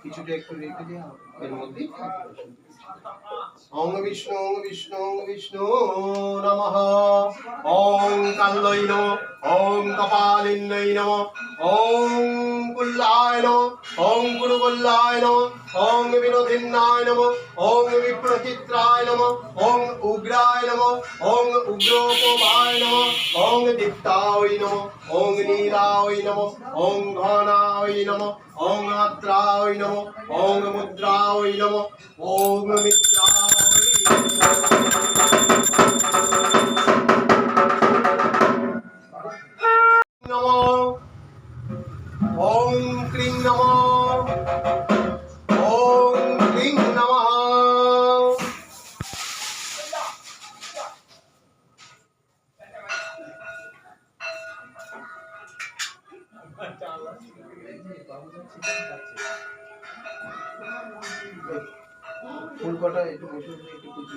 কিছুটা একটু রেখে দিই এর মধ্যে। ওং বিষ্ণু নমঃ। ওং কাল্লৈ নমঃ। ওং কপালিন্যৈ নমঃ। ওং কুল্লায় নমঃ। ওং গুরুকুল্লায় নমঃ। ওং বিনোদিন্যায় নমঃ। ওং বিপ্রচিত্রায় নমঃ। ওং উগ্রায় নমঃ। ওং উগ্রোপমায় নমঃ। ওং দীপ্তায় নমঃ। ওং নীলায় নমঃ। ওং ঘনায় নমঃ। ওং মাত্রায় নমঃ। ওং মুদ্রায় নমঃ। ওং মিত্রায় নমঃ। ওং ক্রিং নমঃ। ওং ক্রিং নমঃ। ফুল কটা একটু বসে একটু